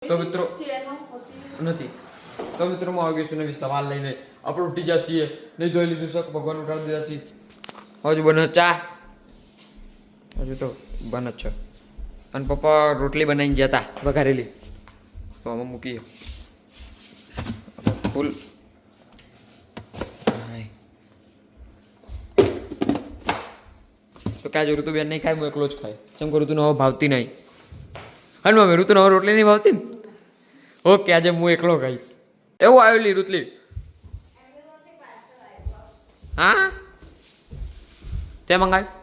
તો મિત્રો નથી તો મિત્રો હું આવી ગયો છું નવી સવાલ લઈને આપણે ઉઠી જઈએ નહીં ધોઈ લીધું છે ભગવાન ઉઠાડી દીધા છીએ હજુ બને ચા હજુ તો બને જ છે અને પપ્પા રોટલી બનાવીને જતા વઘારેલી તો આમાં મૂકીએ ફૂલ તો ક્યાં જો ઋતુબેન નહીં ખાય હું એકલો જ ખાય કેમ કે ઋતુને હવે ભાવતી નહીં હા મમ્મી ઋતુને હવે રોટલી નહીં ભાવતી ને ઓકે આજે હું એકલો ખાઈશ એવું આવેલી ઋતલી હા તે મંગાવ્યું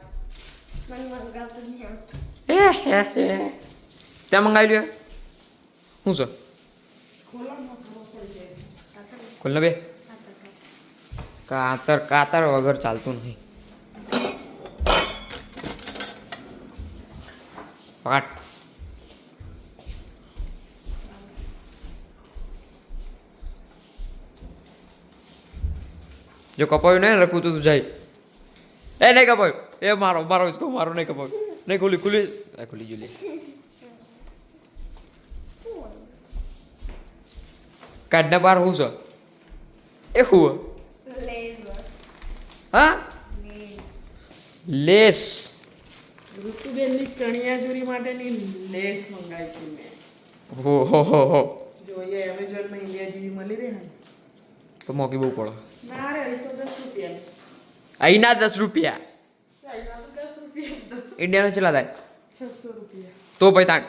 તે મંગાવી લ્યો શું છે ખોલને બે કાતર કાતર વગર ચાલતું નહીં પાટ જો કપાયું નહીં રખું તો તું જાય એ નહીં કપાયું એ મારો મારો ઇસકો મારો નહીં કપાયું નહીં ખુલી ખુલી ખુલી જુલી કાઢના બાર હું છે એ હું હા લેસ ઋતુબેનની ચણિયાચોળી માટેની લેસ મંગાવી હતી મેં હો જોઈએ એમેઝોનમાં ઇન્ડિયા જેવી મળી રહે ને તો મોંઘી બહુ પડે ના રે એ તો 10 રૂપિયા અહીંના 10 રૂપિયા ચાઇના તો 10 રૂપિયા ઇન્ડિયાનો કેટલા થાય 600 રૂપિયા તો ભાઈ તાણ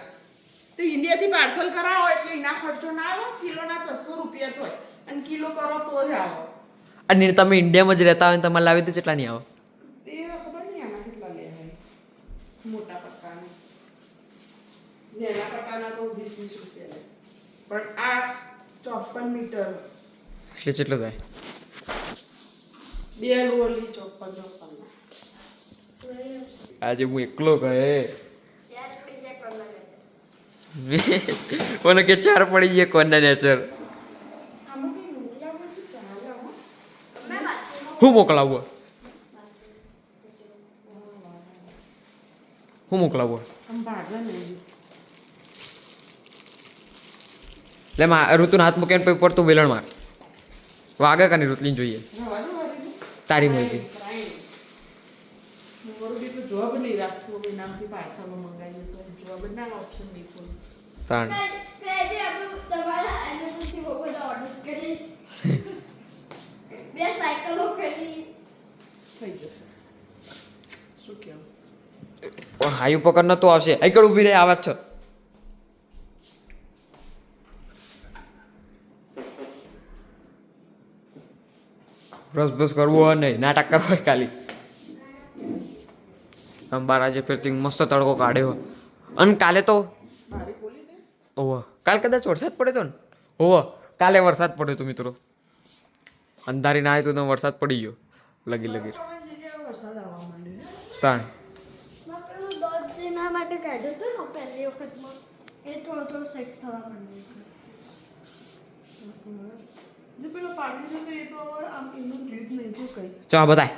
તો ઇન્ડિયાથી પાર્સલ કરાવો એટલે એના ખર્ચો ના આવે કિલોના 600 રૂપિયા તો હોય અને કિલો કરો તો જ આવે અને તમે ઇન્ડિયામાં જ રહેતા હોય તમારે લાવી તો કેટલા નહીં આવે તે ખબર નહીં આના કેટલા લે છે મોટા પટ્ટાના નાના પટ્ટાના તો 20 રૂપિયા લે પણ આ 54 મીટર એટલે કેટલો થાય બે રોલી 54 આજે હું એકલો કહે કોને કે ચાર પડી જાય કોના નેચર હું મોકલાવું લે માં ઋતુનો હાથ મૂકે પછી પડતું વેલણ માર વાગે કાની ઋતલીને જોઈએ તારી મરજી જોબ નહીં રાખતું નામથી પાર્સલ મંગાવ્યું તો જોબ ના ઓપ્શન નહીં ખોલું તાણ થઈ જશે શું કેવું હાયું પકડ નતો આવશે આગળ ઊભી રહે આવાજ છે રસ બસ કરવું હોય નહીં નાટક કરવું હોય ખાલી અંબાર આજે ફેરથી મસ્ત તડકો કાઢ્યો અને કાલે તો ઓહો કાલ કદાચ વરસાદ પડ્યો તો ને ઓહો કાલે વરસાદ પડ્યો તો મિત્રો અંધારી ના આવ્યું તો વરસાદ પડી ગયો લગી વરસાદ આવવા માંડ્યો તાણ માટે કાઢ્યો હતો ને પહેલી વખતમાં એ થોડો સેટ થવા માંડ્યો જો પેલો પાડી દીધું એ તો હવે આમ એનું લીડ નહીં જો કઈ ચા બતાય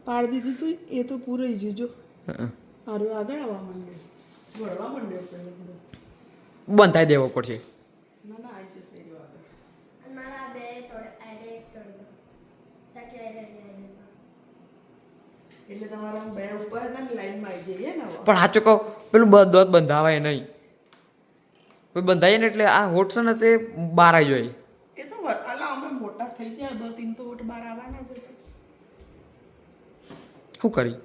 પાડી દીધું તું એ તો પૂરાઈ જજો મારું આગળ આવવા માંડ્યો વળવા માંડ્યો પેલો બંધ થાય દેવો પડશે ના ના આવી જશે એ આગળ મારા બે તોડે આડે એક તોડે તાકે આડે એટલે તમારા બે ઉપર હતા ને લાઈનમાં આવી જઈએ ને પણ સાચું કહું પેલું દોત બંધાવાય નહીં કોઈ બંધાય ને એટલે આ હોટ છે ને તે બહાર આવી જાય એ તો અલા અમે મોટા થઈ ગયા 2-3 તો વોટ બહાર આવવાના જ હતા શું કરી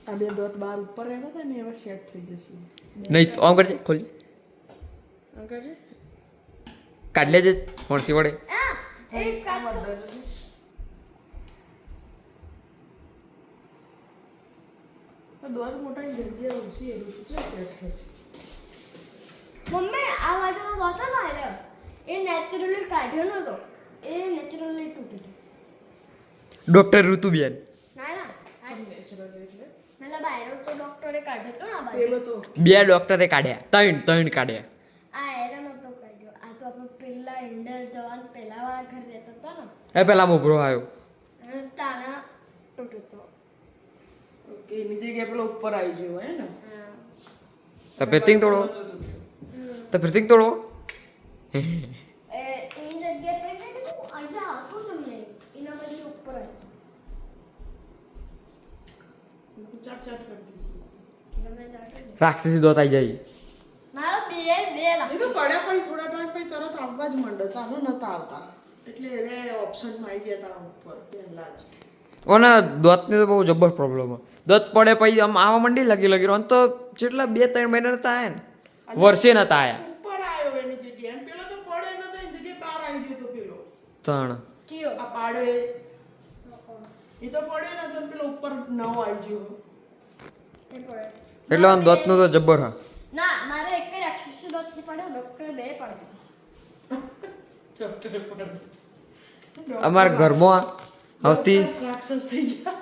આ બે દોત બાર ઉપર રહેતા હતા ને એવા સેટ થઈ જશે નહીં તો આમ કરજે ખોલજે અંકલ છે કાઢ લેજે હોણસી વડે એક કાટ દોત મોટા જગ્યા ઓછી એવું સેટ થશે મમ્મી આ બાજુનો દોત હતો ને એ નેચરલી કાઢ્યો નતો એ નેચરલી તૂટી ગયો ડોક્ટર ઋતુબેન ના ના નેચરલી એટલે મતલબ આયરો તો ડોક્ટરે કાઢ્યો તો ના બાજુ પેલો તો બે ડોક્ટરે કાઢ્યા ત્રણ કાઢ્યા આ એરો નતો કાઢ્યો આ તો આપણો પેલા ઇન્ડર જવાન પેલા વાળા ઘર રહેતો હતો ને એ પેલા મોગરો આવ્યો તાણા તૂટ્યો તો કે એની જગ્યાએ પેલો ઉપર આવી ગયો હે ને તો બ્રીથિંગ તોડો તો બ્રીથિંગ તોડો એની જગ્યાએ પૈસા કીધું અહીંયા આવતું જ નહીં એના બધી ઉપર ચાટ ચાટ કરતી છે રાક્ષસી દોત આવી જાય મારો બે લાખ એ તો પડ્યા પછી થોડા ટાઈમ પછી તરત આવવા જ માંડે ચાલો નતા આવતા એટલે એને ઓપ્શનમાં આવી ગયા હતા ઉપર પહેલા જ ઓને દોતની તો બહુ જબર પ્રોબ્લેમ દોત પડે પછી આમ આવા મંડી લગી રહ્યો તો જેટલા 2-3 મહિના નતા આયા ને વર્ષે નતા આયા ઉપર આવ્યો એની જગ્યાએ અને પેલો તો પડે નતો એની જગ્યાએ બહાર આવી ગયો તો પેલો ત્રણ કયો આ પાડે એ તો પડે ને તો પેલો ઉપર નવો આવી ગયો એ પડે એટલે આમ દોતનું તો જબર હા ના મારે એક જ રાક્ષસ ડોક્ટર પડ્યો ડોક્ટર બે પડ્યો ડોક્ટરે પડે અમારા ઘરમાં આવતી રાક્ષસ થઈ જાય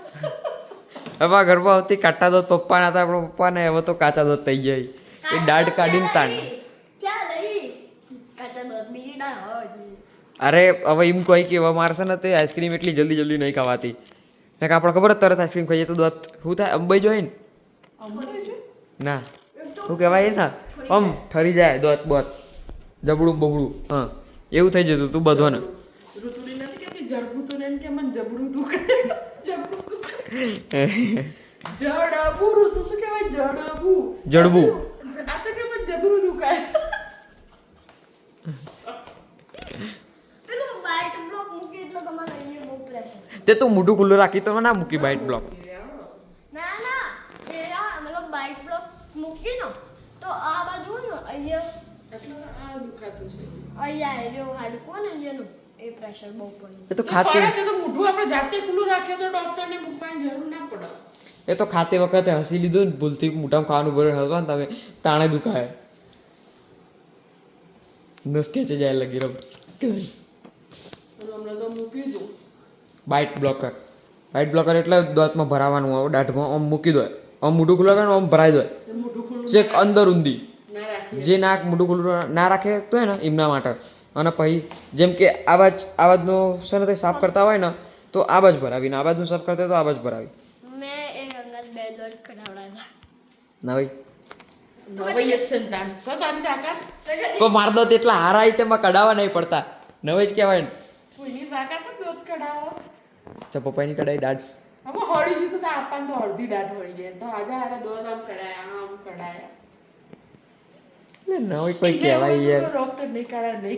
અમારા ઘરમાં આવતી કાટા દોત પપ્પાના હતા આપણા પપ્પાને હવે તો કાચા દોત થઈ જાય એ દાઢ કાઢીને તાણ ક્યાં લઈ કાચા દોત બીજી ના હોય અરે હવે એમ કહી કે હવે મારે છે ને તે આઈસ્ક્રીમ એટલી જલ્દી નહીં ખાવાતી ને આપણે ખબર જ તરત આઈસ્ક્રીમ ખાઈએ તો દોત શું થાય અંબાઈ જોઈએ ને અમને છે ના શું કહેવાય ને આમ ઠરી જાય દોત બોત જબડું બબડું હા એવું થઈ જતું તું બધોને ઋતુડી નથી કેતી જડબું તો ને કે મને જબડું દુખે જબડું જડબું ઋતુ શું કહેવાય જડબું જડબું આ તો કે મને જબરું દુખાય પેલું બાઇટ બ્લોક મૂકી એટલે તમારે અહીંયા બહુ પ્રેશર તે તું મોઢું ખુલ્લું રાખી તો ના મૂકી બાઇટ બ્લોક ના ના એરા મતલબ બાઇટ બ્લોક મૂકી નો તો આ બાજુ ને અહીંયા એટલે આ દુખાતું છે અહીંયા એ જો હાડકું ને અહીંયાનું એ પ્રેશર બહુ પડે એ તો ખાતી પડે તો મોઢું આપણે જાતે ખુલ્લું રાખીએ તો ડોક્ટરને મૂકવાની જરૂર ના પડે એ તો ખાતી વખતે હસી લીધું ને ભૂલથી મોઢામાં ખાવાનું ભરે હસો ને તમે તાણે દુખાય નસ ખેંચી જાય લગી રમ હમણાં તો મૂકી દઉં બાઇટ બ્લોકર એટલે દાંતમાં ભરાવાનું આવે દાઢમાં આમ મૂકી દો આમ મોઢું ખુલ્લું કરે આમ ભરાઈ દો એ મોઢું ખુલ્લું ચેક અંદર ઊંધી ના રાખીએ જે નાક મોઢું ખુલ્લું ના રાખે તો હે ને એમના માટે અને પછી જેમ કે આવાજનો છે ને તે સાફ કરતા હોય ને તો આવાજ ભરાવી ને આવાજનું સાફ કરતા હોય તો આવાજ ભરાવી મેં એ અંગલ બે દોડ કઢાવડાના ના ભાઈ નવાઈ જ છે ને તાણ તારી તાકાત તો માર દો એટલા હારા તેમાં કઢાવા નહીં પડતા નવે જ કહેવાય ને કોઈની તાકાત જ દૂધ કઢાવો ચા પપ્પાની કઢાઈ દાઢ હવે હળી ગયું તો આપવાનું તો અડધી દાંત હળી જાય તો આજે હારે દૂધ આમ કઢાયા આમ કઢાયા એટલે નવે કોઈ કહેવાય યાર ડોક્ટર નહીં કાઢે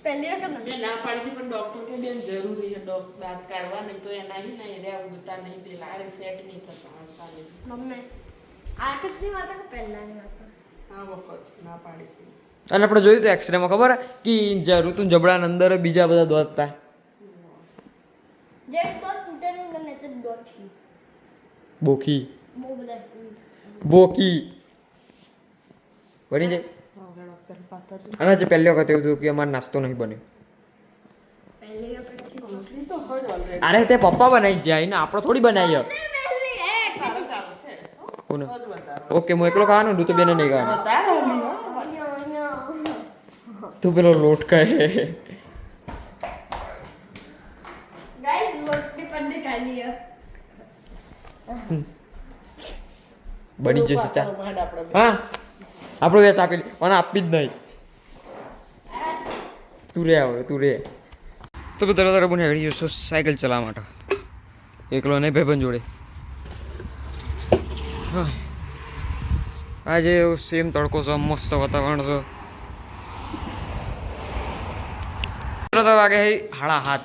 પહેલી વખત મેં ના પાડી હતી પણ ડોક્ટર કે બેન જરૂરી છે દાંત કાઢવા નહીં તો એના નહીં રહ્યા ઉડતા નહીં પેલા અરે સેટ નહીં થતા આવતા નહીં મમ્મી આ કેટલી વાત કે પહેલાની વાત આ વખત ના પાડી હતી અને આપણે જોયું તો એક્સરેમાં ખબર કે ઋતુ જબડાના અંદર બીજા બધા દોત હતા જે દોત તૂટે ને મને તો દોત થી બોકી બહુ બધા બોકી બની જાય ડોક્ટર પાતર અને જે પહેલી વખત એવું થયું કે અમારે નાસ્તો નહીં બન્યો પહેલી વખત રોટલી તો હોય ઓલરેડી અરે તે પપ્પા બનાવી જાય ને આપણે થોડી બનાવીએ પહેલી એક ચાલશે કોને જ વધારે ઓકે હું એકલો ખાવાનું ઋતુ બેને નહીં ખાવાનું વધારે ઓલી હો તું પેલો લોટ કહે ગાઈસ લોટની પન્ની ખાલી હે બની જશે ચા માંડ આપણે હા આપણું વેચ આપેલી અને આપી જ નહીં તું રે આવે તું રે તો બધા તારા બને હેડી જશો સાયકલ ચલાવવા માટે એકલો નહીં ભાઈબંધ જોડે હા આજે સેમ તડકો છે મસ્ત વાતાવરણ છે વાગે 7:30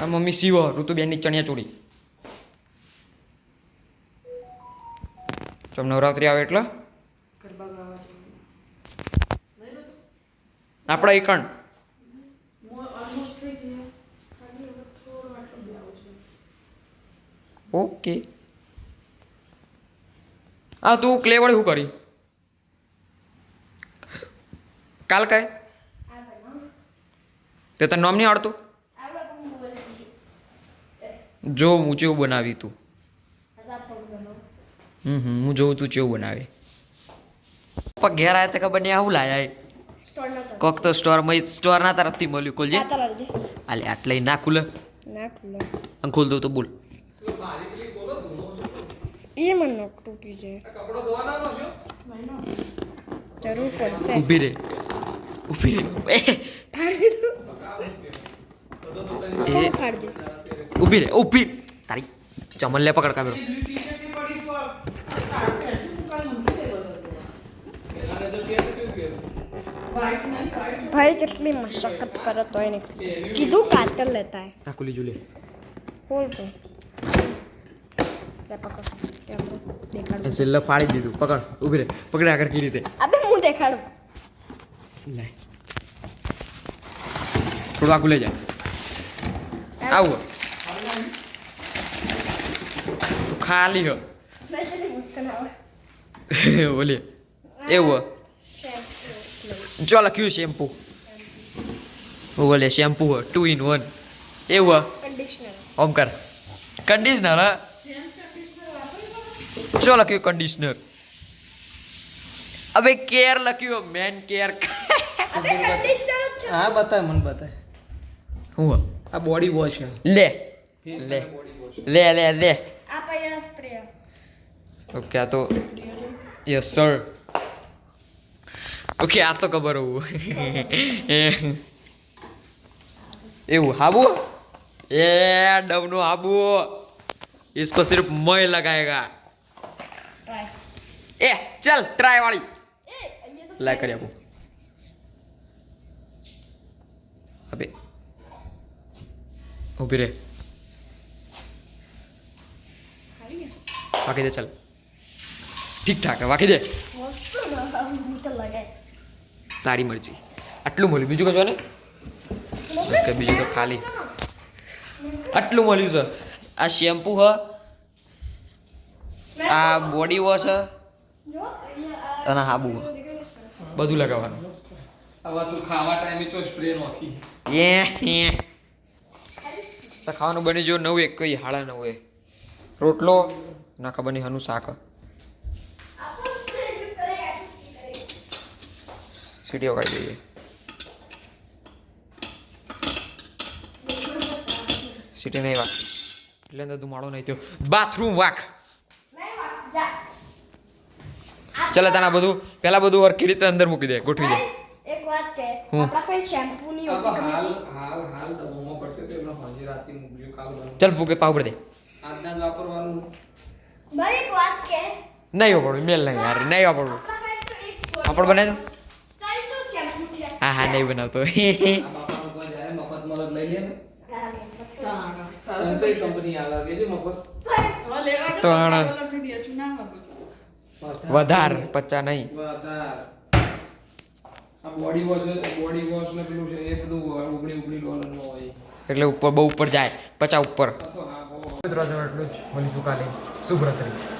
આ મમ્મી સીવો ઋતુબેનની ચણિયા ચોળી ચમ નવરાત્રી આવે એટલે ગરબા ગાવા છે આપણા એકણ ઓલમોસ્ટ થઈ ગયું ખાલી હવે થોડો આટલો બ્લાઉઝ છે ઓકે હા તું ક્લે વડે શું કરી કાલ કાંઈ તે તને નામ નહીં આવડતું જો હું ચેવું બનાવી તું હું જોઉં તું ચેવું બનાવે પપ્પા ઘેર આવ્યા તો ખબર નહીં આવું લાયા કોક તો સ્ટોર ના તરફથી મળ્યું કોલજે આલે આટલે ના ખુલે ના ખુલે અને ખોલ દઉં તો બોલ એ મને તૂટી જાય જરૂર પડશે ઊભી રે એ ફાડી દો એ ફાડી દો ઊભી રે ઊભી તારી ચમન લે પકડ કામેરો ભાઈ જેટલી મશક્કત કરે તો એને કીધું કાતર લેતા હે આ કુલી જુલે બોલ તો લે પકડ દેખાડું સેલ્લા ફાડી દીધું પકડ ઊભી રે પકડે આગળ કી રીતે અબે હું દેખાડું લે થોડું આગળ લઈ જા આવું તું ખાલી હો સ્પેશિયલી મુસ્કાન આવે બોલે એવું જો લખ્યું શેમ્પુ બોલે શેમ્પુ 2 in 1 એવું કન્ડિશનર ઓમ કર કંડિશનર હા જો લખ્યું કંડિશનર અબે કેર લખ્યું મેન કેર અબે કન્ડિશનર છે હા બતાય મને બતાય હું આ બોડી વોશ છે લે લે લે લે લે આ પૈયા સ્પ્રે ઓકે આ તો યસ સર ઓકે આ તો ખબર હોવું એવું हाबू ए डवनो हाबू इसको सिर्फ मैं लगाएगा ટ્રાય ए चल ट्राई वाली એ અહીંયા તો लाइक करिए आपको अबे उभी रे बाकी दे चल ठीक ठाक है बाकी दे મસ્ત ના હું તો લગાય તારી મરજી આટલું મળ્યું બીજું કશું ને કે બીજું તો ખાલી આટલું મળ્યું છે આ શેમ્પુ હ આ બોડી વોશ હ જો અહીંયા અને હાબુ હ બધું લગાવવાનું હવે તું ખાવા ટાઈમે તો સ્પ્રે નોખી એ તો ખાવાનું બની જો 9 1 કઈ 9:30 રોટલો ના ખબર નહીં હનું શાક આપો સ્પ્રે યુઝ કરે સીટીઓ કાઢી દઈએ સીટી નહીં વાક એટલે અંદર ધુમાડો નહીં થયો બાથરૂમ વાક નહીં વાત જા ચાલ તને બધું પહેલા બધું હરખી રીતે અંદર મૂકી દે ગોઠવી દે એક વાત કે હું? આપણા કોઈ શેમ્પુ ની ઓછી હાલ કમી હાલ હાલ ડબ્બામાં પડતો તો એમને હાજી રાતે મૂકજો કાલ બને ચાલ પૂકે પાવ પર દે આજના જ વાપરવાનું ભાઈ એક વાત કે નહીં વાપરવું મેલ નહીં યાર નહીં વાપરવું આપણા પાસે તો એક પાપડ બનાવી દો કઈ તો શેમ્પુ છે હા હા નહીં બનાવતો આ બાપાનું કોઈ જાય મફતમાં જ લઈ લે ને તને કઈ કંપની આવે કે જે મફત તો આણા. વધારે વધાર 50 નહીં વધાર આ બોડી વોશ ને પેલું છે એ બધું ઉગડી ડોલરનું હોય એટલે ઉપર બહુ ઉપર જાય 50 ઉપર આ તો હા બહુ એટલું જ મળીશું કાલે શુભ રાત્રી